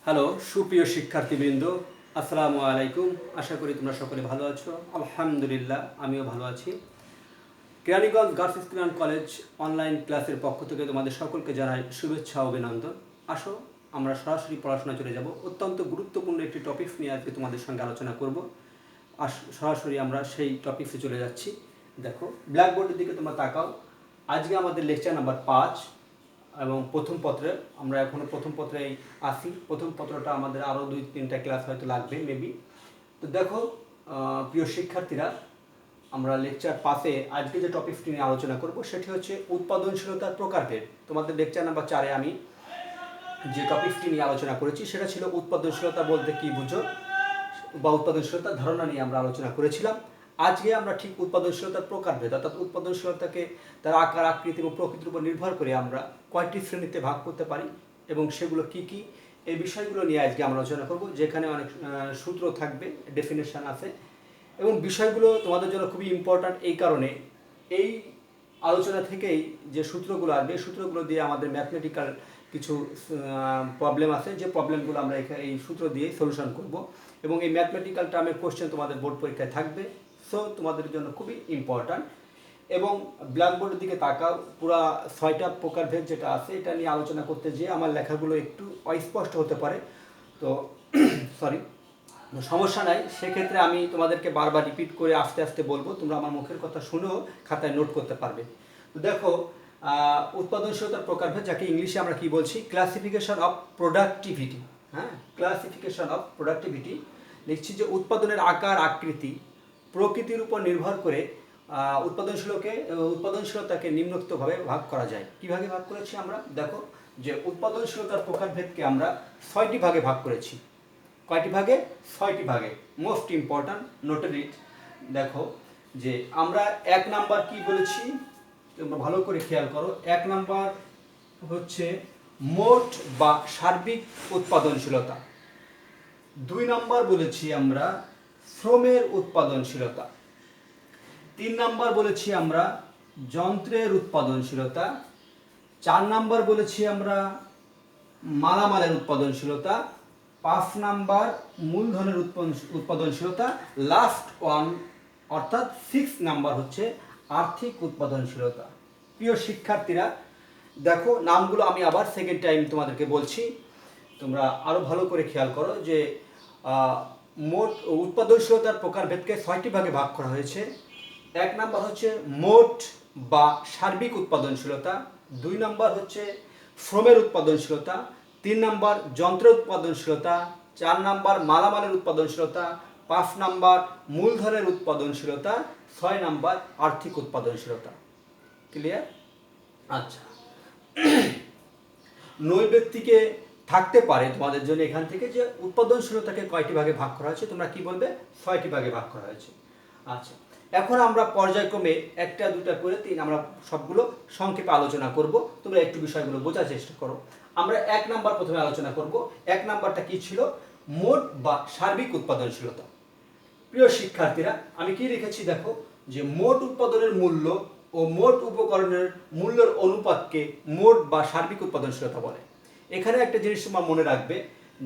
Hello সুপ্রিয় শিক্ষার্থীবৃন্দ, আসসালামু আলাইকুম। আশা করি তোমরা সকলে ভালো আছো। আলহামদুলিল্লাহ, আমিও ভালো আছি। Keraniganj girls school and college online ক্লাসের পক্ষ থেকে তোমাদের সকলকে জানাই শুভেচ্ছা ও অভিনন্দন। আসো আমরা সরাসরি পড়াশোনা চলে যাব। অত্যন্ত গুরুত্বপূর্ণ একটি টপিকস নিয়ে আজকে তোমাদের সঙ্গে আলোচনা করব। সরাসরি আমরা সেই টপিকসে চলে যাচ্ছি। দেখো ব্ল্যাকবোর্ডের দিকে তোমরা তাকাও। আজকে আমাদের লেকচার নাম্বার 5 এবং প্রথম পত্রে আমরা এখনও প্রথম পত্রেই আসি। প্রথম পত্রটা আমাদের আরও 2-3টা ক্লাস হয়তো লাগবে মেবি। তো দেখো প্রিয় শিক্ষার্থীরা, আমরা লেকচার 5-এ আজকে যে টপিকটি নিয়ে আলোচনা করব সেটি হচ্ছে উৎপাদনশীলতার প্রকারভেদ। তোমাদের লেকচার নাম্বার 4-এ আমি যে টপিকটি নিয়ে আলোচনা করেছি সেটা ছিল উৎপাদনশীলতা বলতে কী বুঝো বা উৎপাদনশীলতার ধারণা নিয়ে আমরা আলোচনা করেছিলাম। আজকে আমরা ঠিক উৎপাদনশীলতার প্রকারভেদ অর্থাৎ উৎপাদনশীলতাকে তার আকার, আকৃতি এবং প্রকৃতির উপর নির্ভর করে আমরা কয়টি শ্রেণীতে ভাগ করতে পারি এবং সেগুলো কি কি, এই বিষয়গুলো নিয়ে আজকে আমরা আলোচনা করব। যেখানে অনেক সূত্র থাকবে, ডেফিনেশন আছে এবং বিষয়গুলো তোমাদের জন্য খুবই ইম্পর্ট্যান্ট। এই কারণে এই আলোচনা থেকেই যে সূত্রগুলো আসবে এই সূত্রগুলো দিয়ে আমাদের ম্যাথমেটিক্যাল কিছু প্রবলেম আছে, যে প্রবলেমগুলো আমরা এই সূত্র দিয়ে সলিউশন করব এবং এই ম্যাথমেটিক্যাল টার্মের কোশ্চেন তোমাদের বোর্ড পরীক্ষায় থাকবে। সো তোমাদের জন্য খুবই ইম্পর্ট্যান্ট। এবং ব্ল্যাকবোর্ডের দিকে তাকাও, পুরো 6টা প্রকারভেদ যেটা আছে এটা নিয়ে আলোচনা করতে যেয়ে আমার লেখাগুলো একটু অস্পষ্ট হতে পারে, তো সরি, সমস্যা নাই। সেক্ষেত্রে আমি তোমাদেরকে বারবার রিপিট করে আস্তে আস্তে বলবো, তোমরা আমার মুখের কথা শুনেও খাতায় নোট করতে পারবে। তো দেখো উৎপাদনশীলতার প্রকারভেদ, যাকে ইংলিশে আমরা কি বলছি, ক্লাসিফিকেশন অফ প্রোডাক্টিভিটি। হ্যাঁ, ক্লাসিফিকেশন অফ প্রোডাক্টিভিটি লিখছি যে উৎপাদনের আকার, আকৃতি, প্রকৃতির উপর নির্ভর করে উৎপাদনশীলতাকে নিম্নোক্তভাবে ভাগ করা যায়। কীভাবে ভাগ করেছি আমরা? দেখো যে উৎপাদনশীলতার প্রকারভেদকে আমরা 6টি ভাগে ভাগ করেছি। কয়টি ভাগে? 6টি ভাগে। মোস্ট ইম্পর্ট্যান্ট, নোটেড ইট। দেখো যে আমরা 1 নাম্বার কি বলেছি, তোমরা ভালো করে খেয়াল করো। 1 নাম্বার হচ্ছে মোট বা সার্বিক উৎপাদনশীলতা। 2 নাম্বার বলেছি আমরা শ্রমের উৎপাদনশীলতা। 3 নাম্বার বলেছি আমরা যন্ত্রের উৎপাদনশীলতা। 4 নাম্বার বলেছি আমরা মালামালের উৎপাদনশীলতা। 5 নাম্বার মূলধনের উৎপাদনশীলতা। লাস্ট ওয়ান অর্থাৎ 6 নাম্বার হচ্ছে আর্থিক উৎপাদনশীলতা। প্রিয় শিক্ষার্থীরা, দেখো নামগুলো আমি আবার সেকেন্ড টাইম তোমাদেরকে বলছি, তোমরা আরও ভালো করে খেয়াল করো যে মোট উৎপাদনশীলতার প্রকারভেদকে 6টি ভাগে ভাগ করা হয়েছে। 1 নাম্বার হচ্ছে মোট বা সার্বিক উৎপাদনশীলতা। 2 নাম্বার হচ্ছে শ্রমের উৎপাদনশীলতা। 3 নাম্বার যন্ত্রের উৎপাদনশীলতা। 4 নাম্বার মালামালের উৎপাদনশীলতা। 5 নাম্বার মূলধনের উৎপাদনশীলতা। 6 নাম্বার আর্থিক উৎপাদনশীলতা। ক্লিয়ার? আচ্ছা, নৈর্ব্যক্তিকে থাকতে পারে তোমাদের জন্য এখান থেকে যে উৎপাদনশীলতাকে কয়টি ভাগে ভাগ করা হয়েছে, তোমরা কি বলবে? 6টি ভাগে ভাগ করা হয়েছে। আচ্ছা, এখন আমরা পর্যায়ক্রমে 1টা 2টা করে 3 আমরা সবগুলো সংক্ষেপে আলোচনা করব। তোমরা একটু বিষয়গুলো বোঝার চেষ্টা করো। আমরা 1 নাম্বার প্রথমে আলোচনা করব। 1 নাম্বারটা কি ছিল? মোট বা সার্বিক উৎপাদনশীলতা। প্রিয় শিক্ষার্থীরা, আমি কি লিখেছি দেখো যে মোট উৎপাদনের মূল্য ও মোট উপকরণের মূল্যের অনুপাতকে মোট বা সার্বিক উৎপাদনশীলতা বলে। এখানে একটা জিনিস তোমার মনে রাখবে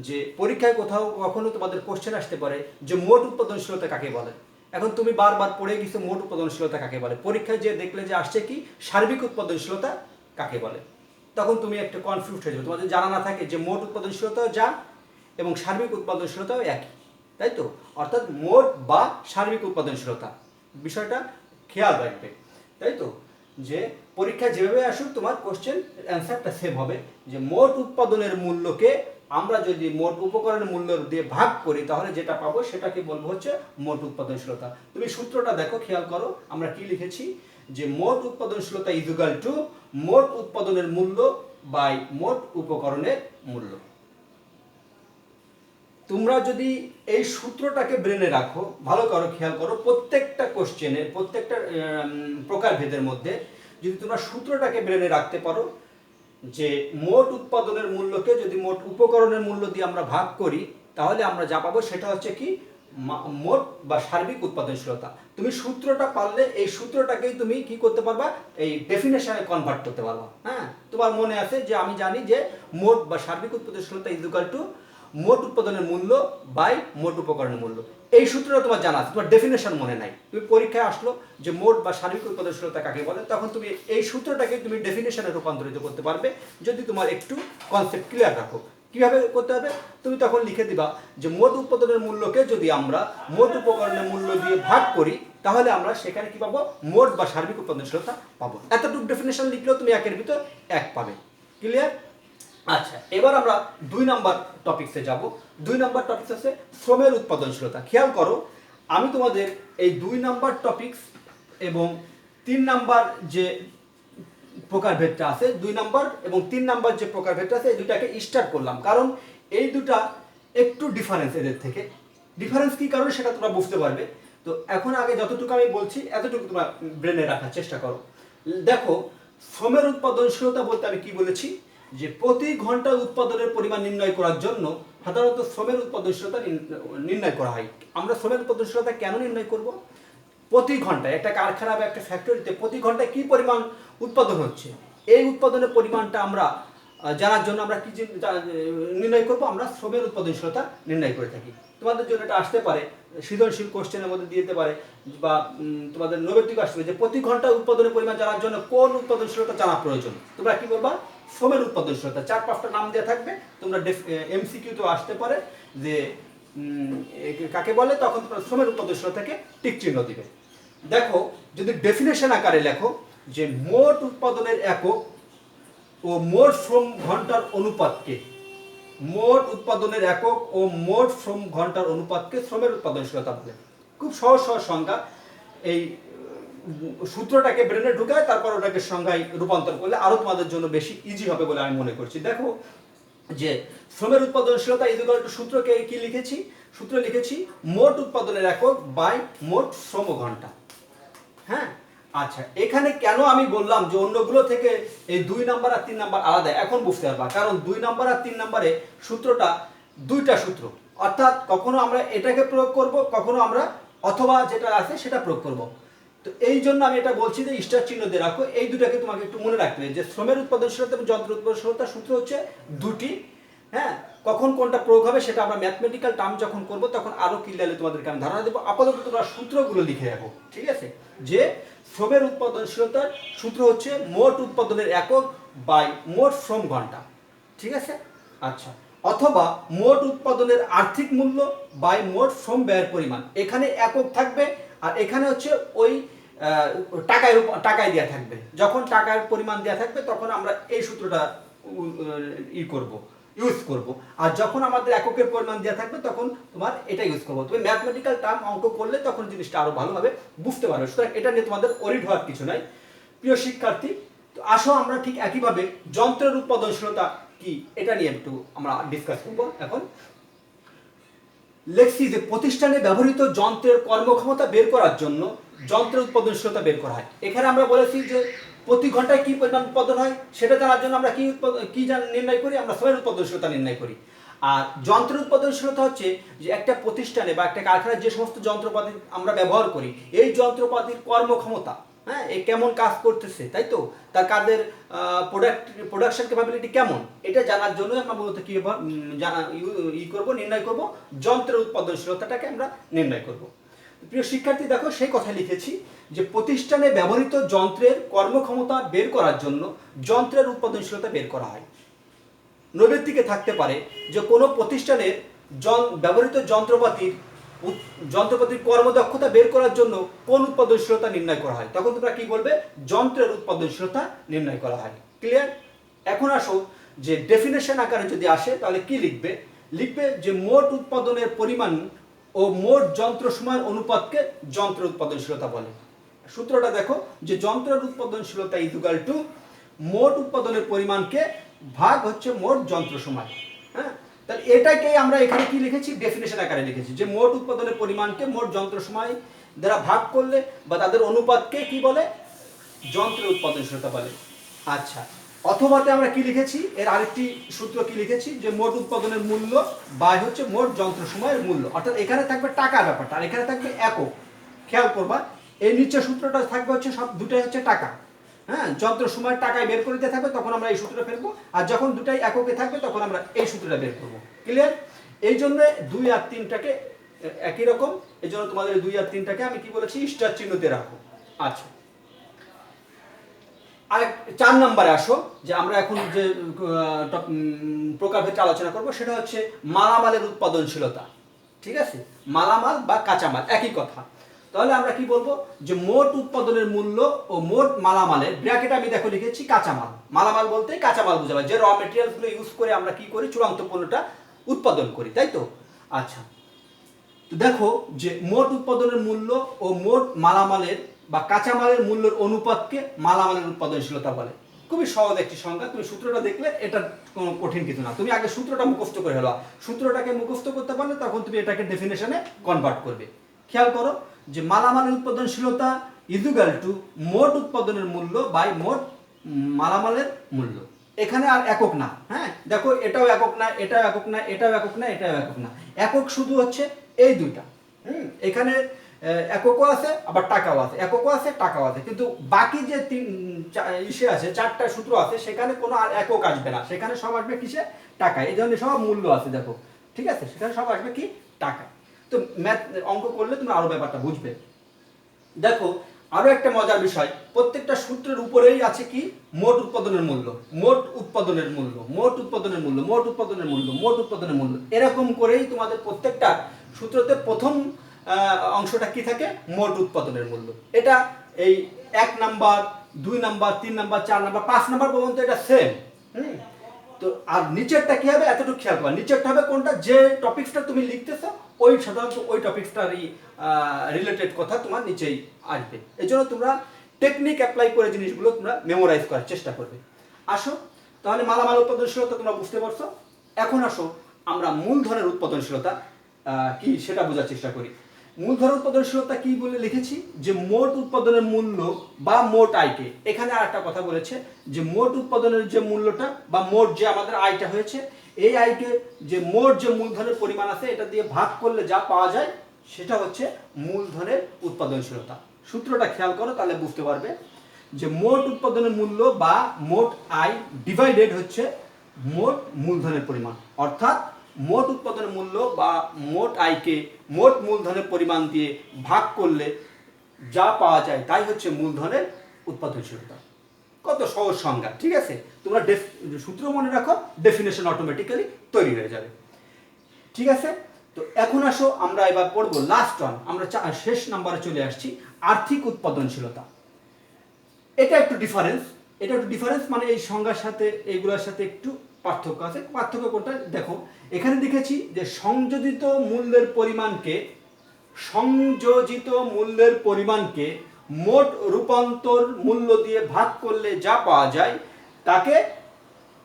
যে পরীক্ষায় কোথাও কখনো তোমাদের কোশ্চেন আসতে পারে যে মোট উৎপাদনশীলতা কাকে বলে। এখন তুমি বারবার পড়ে গেছো মোট উৎপাদনশীলতা কাকে বলে, পরীক্ষায় যে দেখলে যে আসছে কি সার্বিক উৎপাদনশীলতা কাকে বলে, তখন তুমি একটা কনফিউজ হয়ে যাবে। তোমাদের জানা না থাকে যে মোট উৎপাদনশীলতাও যা এবং সার্বিক উৎপাদনশীলতাও একই, তাই তো? অর্থাৎ মোট বা সার্বিক উৎপাদনশীলতা, বিষয়টা খেয়াল রাখবে, তাই তো? যে পরীক্ষা যেভাবে আসুক তোমার কোশ্চেন অ্যান্সারটা সেম হবে যে মোট উৎপাদনের মূল্যকে আমরা যদি মোট উপকরণের মূল্য দিয়ে ভাগ করি তাহলে যেটা পাবো সেটাকে বলবো হচ্ছে মোট উৎপাদনশীলতা। তুমি সূত্রটা দেখো, খেয়াল করো আমরা কি লিখেছি যে মোট উৎপাদনশীলতা ইজ ইকুয়াল টু মোট উৎপাদনের মূল্য বাই মোট উপকরণের মূল্য। তোমরা যদি এই সূত্রটাকে ব্রেনে রাখো, ভালো করো, খেয়াল করো, প্রত্যেকটা কোশ্চেনের প্রত্যেকটা প্রকারভেদের মধ্যে যদি তোমরা সূত্রটাকে ব্রেনে রাখতে পারো যে মোট উৎপাদনের মূল্যকে যদি মোট উপকরণের মূল্য দিয়ে আমরা ভাগ করি তাহলে আমরা যা পাবো সেটা হচ্ছে কি মোট বা সার্বিক উৎপাদনশীলতা। তুমি সূত্রটা পারলে এই সূত্রটাকেই তুমি কি করতে পারবা, এই ডেফিনেশনে কনভার্ট করতে পারবা। হ্যাঁ, তোমার মনে আছে যে আমি জানি যে মোট বা সার্বিক উৎপাদনশীলতা ইজ ইকুয়াল টু মোট উৎপাদনের মূল্য বাই মোট উপকরণের মূল্য। এই সূত্রটা তোমার জানা আছে, তোমার ডেফিনেশন মনে নাই, তুমি পরীক্ষায় আসলো যে মোট বা সার্বিক উৎপাদনশীলতা কাকে বলে, তখন তুমি এই সূত্রটাকে তুমি ডেফিনেশনে রূপান্তরিত করতে পারবে যদি তোমার একটু কনসেপ্ট ক্লিয়ার রাখো। কিভাবে করতে হবে, তুমি তখন লিখে দিবা যে মোট উৎপাদনের মূল্যকে যদি আমরা মোট উপকরণের মূল্য দিয়ে ভাগ করি তাহলে আমরা সেখানে কি পাবো, মোট বা সার্বিক উৎপাদনশীলতা পাবো। এতটুকু ডেফিনেশন লিখলেও তুমি একের ভিতর এক পাবে। ক্লিয়ার? আচ্ছা, এবার আমরা 2 নাম্বার টপিকসে যাব। 2 নাম্বার টপিকস আছে শ্রমের উৎপাদনশীলতা। খেয়াল করো, আমি তোমাদের এই 2 নাম্বার টপিকস এবং 3 নাম্বার যে প্রকারভেদটা আছে, 2 নাম্বার এবং 3 নাম্বার যে প্রকারভেদটা আছে, এই দুটাকে স্টার্ট করলাম কারণ এই দুটা একটু ডিফারেন্স এদের থেকে। ডিফারেন্স কি কারণে সেটা তোমরা বুঝতে পারবে। তো এখন আগে যতটুকু আমি বলছি এতটুকু তোমরা ব্রেনে রাখার চেষ্টা করো। দেখো, শ্রমের উৎপাদনশীলতা বলতে আমি কি বলেছি, যে প্রতি ঘন্টা উৎপাদনের পরিমাণ নির্ণয় করার জন্য সাধারণত শ্রমের উৎপাদনশীলতা নির্ণয় করা হয়। আমরা শ্রমের উৎপাদনশীলতা কেন নির্ণয় করব, প্রতি ঘন্টায় একটা কারখানা বা একটা ফ্যাক্টরিতে প্রতি ঘন্টায় কি পরিমাণ উৎপাদন হচ্ছে, এই উৎপাদনের পরিমাণটা আমরা জানার জন্য আমরা কি নির্ণয় করব, আমরা শ্রমের উৎপাদনশীলতা নির্ণয় করে থাকি। তোমাদের জন্য এটা আসতে পারে সৃজনশীল কোশ্চেনের মধ্যে দিয়ে দিতে পারে, বা তোমাদের নৈবেদ্যিক আসবে যে প্রতি ঘন্টা উৎপাদনের পরিমাণ জানার জন্য কোন উৎপাদনশীলতা জানা প্রয়োজন। তোমরা কি বলবা, শ্রমের উৎপাদনশীলতা। 4-5টা নাম দেওয়া থাকবে, তোমরা এমসিকিউতেও আসতে পারে যে কাকে বলে, তখন তোমরা শ্রমের উৎপাদনশীলতাকে টিক চিহ্ন দিবে। দেখো, যদি ডেফিনেশন আকারে লেখো যে মোট উৎপাদনের একক ও মোট শ্রম ঘন্টার অনুপাতকে, মোট উৎপাদনের একক ও মোট শ্রম ঘন্টার অনুপাতকে শ্রমের উৎপাদনশীলতা বলে। খুব সহজ সহজ সংজ্ঞা, এই সূত্রটাকে ব্রেনে ঢুকায় তারপর ওটাকে সংজ্ঞায় রূপান্তর করলে আরো তোমাদের জন্য বেশি ইজি হবে বলে আমি মনে করছি। দেখো যে শ্রমের উৎপাদনশীলতা ইকুয়াল টু সূত্রকে কি লিখেছি, সূত্র লিখেছি মোট উৎপাদনের একক বাই মোট শ্রম ঘন্টা। হ্যাঁ, আচ্ছা, এখানে কেন আমি বললাম যে অন্যগুলো থেকে এই 2 নাম্বার আর 3 নাম্বার আলাদা, এখন বুঝতে পারবা। কারণ 2 নাম্বার আর 3 নাম্বারে সূত্রটা দুইটা সূত্র, অর্থাৎ কখনো আমরা এটাকে প্রয়োগ করব, কখনো আমরা অথবা যেটা আছে সেটা প্রয়োগ করব। তো এই জন্য আমি এটা বলছি যে স্টার চিহ্ন দিয়ে রাখো, এই দুটাকে তোমাকে একটু মনে রাখতে হবে যে শ্রমের উৎপাদনশীলতা এবং যন্ত্র উৎপাদনশীলতার সূত্র হচ্ছে দুটি। হ্যাঁ, কখন কোনটা প্রয়োগ হবে সেটা আমরা ম্যাথমেটিক্যাল টার্ম যখন করব তখন আরো ক্লিয়ারলি তোমাদেরকে আমি ধারণা দেবো। আপাতত তোমরা সূত্রগুলো লিখে রাখো, ঠিক আছে? যে শ্রমের উৎপাদনশীলতার সূত্র হচ্ছে মোট উৎপাদনের একক বাই মোট শ্রম ঘন্টা, ঠিক আছে? আচ্ছা, অথবা মোট উৎপাদনের আর্থিক মূল্য বাই মোট শ্রম ব্যয়ের পরিমাণ। এখানে একক থাকবে আর এখানে হচ্ছে ওই টাকায় দেওয়া থাকবে। যখন টাকার পরিমাণ দেওয়া থাকবে তখন আমরা এই সূত্রটা ইউজ করব, আর যখন আমাদের এককের পরিমাণ দেওয়া থাকবে তখন তোমার এটা ইউজ করবো। তুমি ম্যাথমেটিক্যাল টার্ম অঙ্ক করলে তখন জিনিসটা আরো ভালোভাবে বুঝতে পারবে। সুতরাং এটা নিয়ে তোমাদের অরিড হওয়ার কিছু নাই। প্রিয় শিক্ষার্থী, তো আসো আমরা ঠিক একইভাবে যন্ত্রের উৎপাদনশীলতা কি এটা নিয়ে একটু আমরা ডিসকাস করবো। এখন লেখছি যে প্রতিষ্ঠানে ব্যবহৃত যন্ত্রের কর্মক্ষমতা বের করার জন্য যন্ত্রের উৎপাদনশীলতা বের করা হয়। এখানে আমরা বলেছি যে প্রতি ঘন্টায় কি পরিমাণ উৎপাদন হয় সেটা জানার জন্য আমরা কি নির্ণয় করি, আমরা শ্রমের উৎপাদনশীলতা নির্ণয় করি। আর যন্ত্রের উৎপাদনশীলতা হচ্ছে যে একটা প্রতিষ্ঠানে বা একটা কারখানায় যে সমস্ত যন্ত্রপাতি আমরা ব্যবহার করি, এই যন্ত্রপাতির কর্মক্ষমতা, হ্যাঁ, এ কেমন কাজ করতেছে, তাই তো, তার কাজের প্রোডাকশন ক্যাপাবিলিটি কেমন, এটা জানার জন্য আমরা মূলত কি নির্ণয় করব, যন্ত্রের উৎপাদনশীলতাটাকে আমরা নির্ণয় করব। প্রিয় শিক্ষার্থী, দেখো সেই কথা লিখেছি যে প্রতিষ্ঠানে ব্যবহৃত যন্ত্রের কর্মক্ষমতা বের করার জন্য যন্ত্রের উৎপাদনশীলতা বের করা হয়। নৈবেদ্যিকে থাকতে পারে যে কোনো প্রতিষ্ঠানের ব্যবহৃত যন্ত্রপাতির কর্মদক্ষতা বের করার জন্য কোন উৎপাদনশীলতা নির্ণয় করা হয়, তখন তোমরা কি বলবে, যন্ত্রের উৎপাদনশীলতা নির্ণয় করা হয়। ক্লিয়ার? এখন আসো যে ডেফিনেশন আকারে যদি আসে তাহলে কি লিখবে, লিখবে যে মোট উৎপাদনের পরিমাণ ও মোট যন্ত্র সময়ের অনুপাতকে যন্ত্রের উৎপাদনশীলতা বলে। সূত্রটা দেখো যে যন্ত্রের উৎপাদনশীলতা ইকুয়াল টু মোট উৎপাদনের পরিমাণকে ভাগ হচ্ছে মোট যন্ত্র সময়। হ্যাঁ, তাহলে এটাকেই আমরা এখানে কি লিখেছি, ডেফিনেশন আকারে লিখেছি যে মোট উৎপাদনের পরিমাণকে মোট যন্ত্র সময় দ্বারা ভাগ করলে বা তাদের অনুপাতকে কি বলে, যন্ত্রের উৎপাদনশীলতা বলে। আচ্ছা, অথবাতে আমরা কি লিখেছি, এর আরেকটি সূত্র কি লিখেছি যে মোট উৎপাদনের মূল্য বাই হচ্ছে মোট যন্ত্র সময়ের মূল্য। অর্থাৎ এখানে থাকবে টাকা ব্যাপারটা আর এখানে থাকবে একক। খেয়াল করবা এই নিচে সূত্রটা থাকবে হচ্ছে সব দুটাই হচ্ছে টাকা। হ্যাঁ, যন্ত্র সময়ের টাকায় বের করে দিতে থাকবে তখন আমরা এই সূত্রটা ফেলবো, আর যখন দুটাই এককে থাকবে তখন আমরা এই সূত্রটা বের করবো। ক্লিয়ার? এই জন্য 2 আর 3টাকে একই রকম, এই জন্য তোমাদের 2 আর 3টাকে আমি কি বলেছি, স্টার চিহ্নতে রাখো। আচ্ছা, আর 4 নম্বরে আসো, যে আমরা এখন যে প্রকারভেদটা আলোচনা করব সেটা হচ্ছে মালামালের উৎপাদনশীলতা। ঠিক আছে, মালামাল বা কাঁচামাল একই কথা। তাহলে আমরা কি বলবো, যে মোট উৎপাদনের মূল্য ও মোট মালামালের, ব্র্যাকেট আমি দেখো লিখেছি কাঁচামাল, মালামাল বলতে কাঁচামাল বোঝাবে, যে র মেটেরিয়ালস গুলো ইউজ করে আমরা কি করি, চূড়ান্ত পণ্যটা উৎপাদন করি, তাই তো। আচ্ছা, তো দেখো যে মোট উৎপাদনের মূল্য ও মোট মালামালের বা কাঁচামালের মূল্যের অনুপাতকে মালামালের উৎপাদনশীলতা বলে। খুবই সহজ একটি সংজ্ঞা, তুমি সূত্রটা দেখলে এটা কোনো কঠিন কিছু না, তুমি আগে সূত্রটা মুখস্থ করে হলো, সূত্রটাকে মুখস্থ করতে পারলে তখন তুমি এটাকে ডেফিনেশনে কনভার্ট করবে। খেয়াল করো যে মালামালের উৎপাদনশীলতা ইকুয়াল টু মোট উৎপাদনের মূল্য বাই মোট মালামালের মূল্য। এখানে আর একক না, হ্যাঁ দেখো এটাও একক না, এটাও একক না, এটাও একক না, এটাও একক না, একক শুধু হচ্ছে এই দুইটা। এখানে এককও আছে আবার টাকাও আছে, এককও আছে টাকাও আছে, কিন্তু বাকি যে ইসে আছে 4টা সূত্র আছে সেখানে কোনো আর একক আসবে না, সেখানে সব আসবে কিসে, টাকা। এই ধরনের সব মূল্য আছে দেখো, ঠিক আছে, সেখানে সব আসবে কি, টাকা। তো ম্যাথ অঙ্ক করলে তুমি আরো ব্যাপারটা বুঝবে। দেখো আরো একটা মজার বিষয়, প্রত্যেকটা সূত্রের উপরেই আছে কি, মোট উৎপাদনের মূল্য, মোট উৎপাদনের মূল্য, মোট উৎপাদনের মূল্য, মোট উৎপাদনের মূল্য, মোট উৎপাদনের মূল্য, এরকম করেই তোমাদের প্রত্যেকটা সূত্রতে প্রথম অংশটা কি থাকে, মোট উৎপাদনের মূল্য। এটা এই 1 number 2 number 3 number 4 number 5 number পর্যন্ত এটা সেম। তো আর নিচেরটা কি হবে, এতটুকু খেয়াল করো, নিচেরটা হবে কোনটা, যে টপিকসটা তুমি লিখতেছো ওই সাধারণত ওই টপিকসটারই রিলেটেড কথা তোমার নিচেই আসবে। এই জন্য তোমরা টেকনিক অ্যাপ্লাই করে জিনিসগুলো তোমরা মেমোরাইজ করার চেষ্টা করবে। আসো তাহলে মালামাল উৎপাদনশীলতা তোমরা বুঝতে পারছো। এখন আসো আমরা মূলধনের উৎপাদনশীলতা কি সেটা বোঝার চেষ্টা করি। মূলধন উৎপাদনশীলতা কি বলে লিখেছি, যে মোট উৎপাদনের মূল্য বা মোট আয়কে, এখানে আর একটা কথা বলেছে যে মোট উৎপাদনের যে মূল্যটা বা মোট যে আমাদের আয়টা হয়েছে, এই আয়কে যে মোট যে মূলধনের পরিমাণ আছে এটা দিয়ে ভাগ করলে যা পাওয়া যায় সেটা হচ্ছে মূলধনের উৎপাদনশীলতা। সূত্রটা খেয়াল করো তাহলে বুঝতে পারবে যে মোট উৎপাদনের মূল্য বা মোট আয় ডিভাইডেড হচ্ছে মোট মূলধনের পরিমাণ, অর্থাৎ মোট উৎপাদনের মূল্য বা মোট আয়কে মোট মূলধনের পরিমাণ দিয়ে ভাগ করলে যা পাওয়া যায় তাই হচ্ছে মূলধনের উৎপাদনশীলতা। কত সহজ সংজ্ঞা, ঠিক আছে, তোমরা সূত্র মনে রাখো, ডেফিনেশন অটোমেটিক্যালি তৈরি হয়ে যাবে। ঠিক আছে, তো এখন আসো আমরা এবার পড়বো লাস্ট ওয়ান, আমরা শেষ নাম্বারে চলে আসছি, আর্থিক উৎপাদনশীলতা। এটা একটু ডিফারেন্স, মানে এই সংজ্ঞার সাথে এইগুলোর সাথে একটু পার্থক্য আছে। পার্থক্য কোনটা দেখো, এখানে দেখেছি যে সংযোজিত মূল্যের পরিমাণকে মোট রূপান্তর মূল্য দিয়ে ভাগ করলে যা পাওয়া যায় তাকে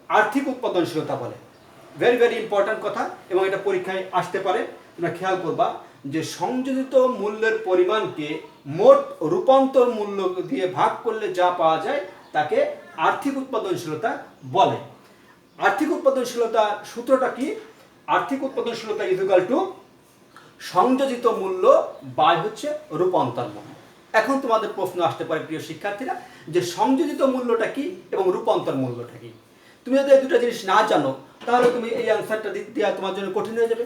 আর্থিক উৎপাদনশীলতা বলে। ভেরি ভেরি ইম্পর্ট্যান্ট কথা, এবং এটা পরীক্ষায় আসতে পারে, তোমরা খেয়াল করবা যে সংযোজিত মূল্যের পরিমাণকে মোট রূপান্তর মূল্য দিয়ে ভাগ করলে যা পাওয়া যায় তাকে আর্থিক উৎপাদনশীলতা বলে। আর্থিক উৎপাদনশীলতা সূত্রটা কি, আর্থিক উৎপাদনশীলতা ইকুয়াল টু সংযোজিত মূল্য বাই হচ্ছে রূপান্তর মূল্য। এখন তোমাদের প্রশ্ন আসতে পারে প্রিয় শিক্ষার্থীরা, যে সংযোজিত মূল্যটা কি এবং রূপান্তর মূল্যটা কি। তুমি যদি এই দুটো জিনিস না জানো তাহলে তুমি এই অ্যান্সারটা দেওয়া তোমার জন্য কঠিন হয়ে যাবে,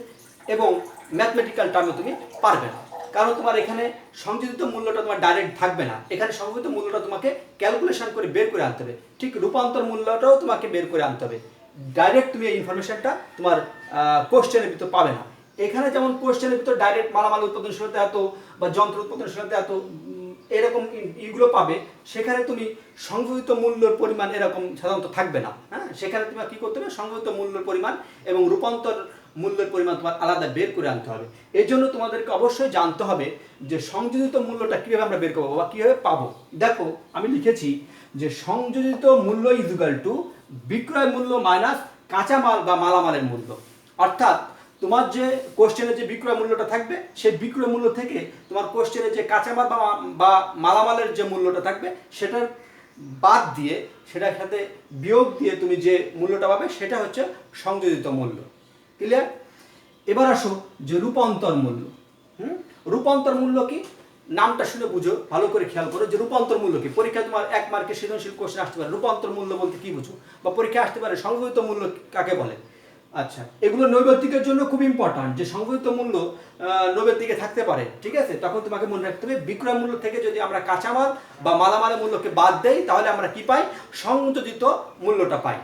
এবং ম্যাথমেটিক্যাল টার্মে তুমি পারবে না, কারণ তোমার এখানে সংযোজিত মূল্যটা তোমার ডাইরেক্ট থাকবে না, এখানে সংযোজিত মূল্যটা তোমাকে ক্যালকুলেশন করে বের করে আনতে হবে, ঠিক রূপান্তর মূল্যটাও তোমাকে বের করে আনতে হবে। ডাইরেক্ট তুমি এই ইনফরমেশনটা তোমার কোশ্চেনের ভিতর পাবে না। এখানে যেমন কোশ্চেনের ভিতর ডাইরেক্ট মালামাল উৎপাদনশীলতা এত বা যন্ত্র উৎপাদনশীলতা এত এরকম ইগুলো পাবে, সেখানে তুমি সংযোজিত মূল্যের পরিমাণ এরকম সাধারণত থাকবে না। হ্যাঁ, সেখানে তোমার কি করতে হবে, সংযোজিত মূল্যের পরিমাণ এবং রূপান্তর মূল্যের পরিমাণ তোমার আলাদা বের করে আনতে হবে। এই জন্য তোমাদেরকে অবশ্যই জানতে হবে যে সংযোজিত মূল্যটা কীভাবে আমরা বের করবো বা কীভাবে পাবো। দেখো আমি লিখেছি যে সংযোজিত মূল্য ইকুয়াল টু বিক্রয় মূল্য মাইনাস কাঁচামাল বা মালামালের মূল্য, অর্থাৎ তোমার যে কোশ্চেনে যে বিক্রয় মূল্যটা থাকবে সেই বিক্রয় মূল্য থেকে তোমার কোশ্চেনে যে কাঁচামাল বা মালামালের যে মূল্যটা থাকবে সেটার বাদ দিয়ে, সেটার সাথে বিয়োগ দিয়ে তুমি যে মূল্যটা পাবে সেটা হচ্ছে সংযোজিত মূল্য। ক্লিয়ার? এবার আসো যে রূপান্তর মূল্য। রূপান্তর মূল্য কি, নামটা শুনে বুঝো, ভালো করে খেয়াল করো যে রূপান্তর মূল্য কি। পরীক্ষায় তোমার 1 মার্কের সৃজনশীল কোশ্চেন আসতে পারে রূপান্তর মূল্য বলতে কি বুঝো, বা পরীক্ষায় আসতে পারে সংযোজিত মূল্য কাকে বলে। আচ্ছা, এগুলো নৈবেদ্যিকের জন্য খুব ইম্পর্ট্যান্ট, যে সংযোজিত মূল্য নৈবেদ্যিকে থাকতে পারে, ঠিক আছে? তখন তোমাকে মনে রাখতে হবে বিক্রয় মূল্য থেকে যদি আমরা কাঁচামাল বা মালামালের মূল্যকে বাদ দেই তাহলে আমরা কি পাই? সংযোজিত মূল্যটা পাই।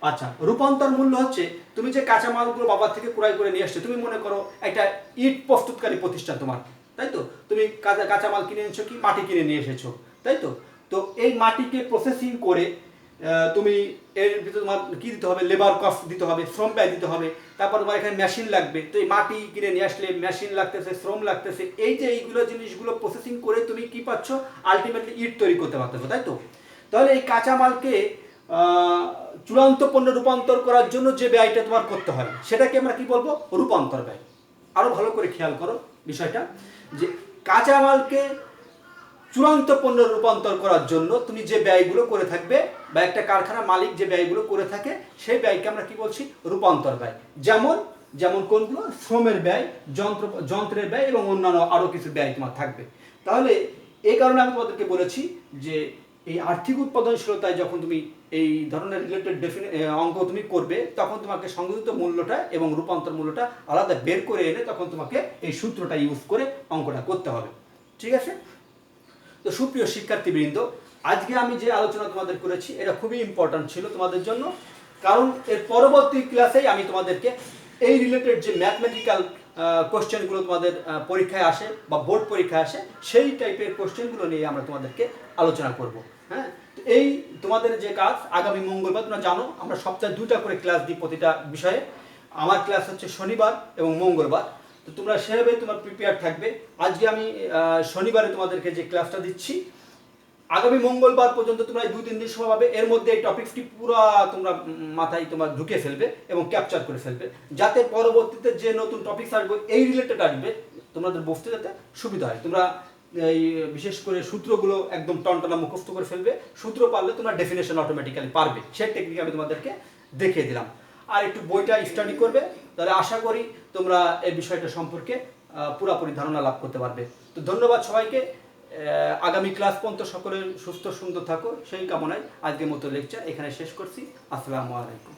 আচ্ছা, রূপান্তর মূল্য হচ্ছে তুমি যে কাঁচামালগুলো বাবার থেকে ক্রয় করে নিয়ে আসছো, তুমি মনে করো একটা ইট প্রস্তুতকারী প্রতিষ্ঠান তোমার, তাই তো? তুমি কাঁচামাল কিনে এনেছো, কি মাটি কিনে নিয়ে এসেছো, তাই তো? তো এই মাটিকে প্রসেসিং করে তুমি এর ভিতরে তোমার কী দিতে হবে? লেবার কস্ট দিতে হবে, শ্রম ব্যয় দিতে হবে, তারপর তোমার এখানে মেশিন লাগবে। তো এই মাটি কিনে নিয়ে আসলে মেশিন লাগতেছে, শ্রম লাগতেছে, এই যে এইগুলো জিনিসগুলো প্রসেসিং করে তুমি কি পাচ্ছ? আলটিমেটলি ইট তৈরি করতে পারতেছো, তাই তো? তাহলে এই কাঁচামালকে চূড়ান্ত পণ্য রূপান্তর করার জন্য যে ব্যয়টা তোমার করতে হয় সেটাকে আমরা কি বলবো? রূপান্তর ব্যয়। আরো ভালো করে খেয়াল করো বিষয়টা, যে কাঁচামালকে চূড়ান্ত পণ্য রূপান্তর করার জন্য তুমি যে ব্যয়গুলো করে থাকবে বা একটা কারখানার মালিক যে ব্যয়গুলো করে থাকে সেই ব্যয়কে আমরা কি বলছি? রূপান্তর ব্যয়। যেমন যেমন কোনগুলো? শ্রমের ব্যয়, যন্ত্রের ব্যয় এবং অন্যান্য আরো কিছু ব্যয় তোমার থাকবে। তাহলে এই কারণে আমি তোমাদেরকে বলেছি যে এই আর্থিক উৎপাদনশীলতায় যখন তুমি এই ধরনের রিলেটেড অঙ্ক তুমি করবে তখন তোমাকে সংযোজিত মূল্যটা এবং রূপান্তর মূল্যটা আলাদা বের করে এনে তখন তোমাকে এই সূত্রটা ইউজ করে অঙ্কটা করতে হবে, ঠিক আছে? তো সুপ্রিয় শিক্ষার্থীবৃন্দ, আজকে আমি যে আলোচনা তোমাদের করেছি এটা খুবই ইম্পর্ট্যান্ট ছিল তোমাদের জন্য, কারণ এর পরবর্তী ক্লাসেই আমি তোমাদেরকে এই রিলেটেড যে ম্যাথমেটিক্যাল কোশ্চেনগুলো তোমাদের পরীক্ষায় আসে বা বোর্ড পরীক্ষায় আসে সেই টাইপের কোশ্চেনগুলো নিয়ে আমরা তোমাদেরকে আলোচনা করব। হ্যাঁ, তো এই তোমাদের যে কাজ আগামী মঙ্গলবার, তোমরা জানো আমরা সপ্তাহে 2টা করে ক্লাস দিই প্রতিটা বিষয়ে। আমার ক্লাস হচ্ছে শনিবার এবং মঙ্গলবার। তো তোমরা সেভাবে তোমার প্রিপেয়ার থাকবে। আজকে আমি শনিবারে তোমাদেরকে যে ক্লাসটা দিচ্ছি, আগামী মঙ্গলবার পর্যন্ত তোমরা 2-3 দিন সময় পাবে। এর মধ্যে এই টপিকটি পুরো তোমরা মাথায় তোমার ঢুকে ফেলবে এবং ক্যাপচার করে ফেলবে, যাতে পরবর্তীতে যে নতুন টপিক আসবে এই রিলেটেড আসবে তোমাদের বুঝতে যাতে সুবিধা হয়। তোমরা এই বিশেষ করে সূত্রগুলো একদম টনটনা মুখস্থ করে ফেলবে। সূত্র পারলে তোমরা ডেফিনেশন অটোমেটিক্যালি পারবে, সেই টেকনিক আমি তোমাদেরকে দেখিয়ে দিলাম। আর একটু বইটা স্টাডি করবে, তাহলে আশা করি তোমরা এই বিষয়টা সম্পর্কে পুরোপুরি ধারণা লাভ করতে পারবে। তো ধন্যবাদ সবাইকে। আগামী ক্লাস পর্যন্ত সকলে সুস্থ সুন্দর থাকো সেই কামনায় আজকের মতো লেকচার এখানে শেষ করছি। আসসালামু আলাইকুম।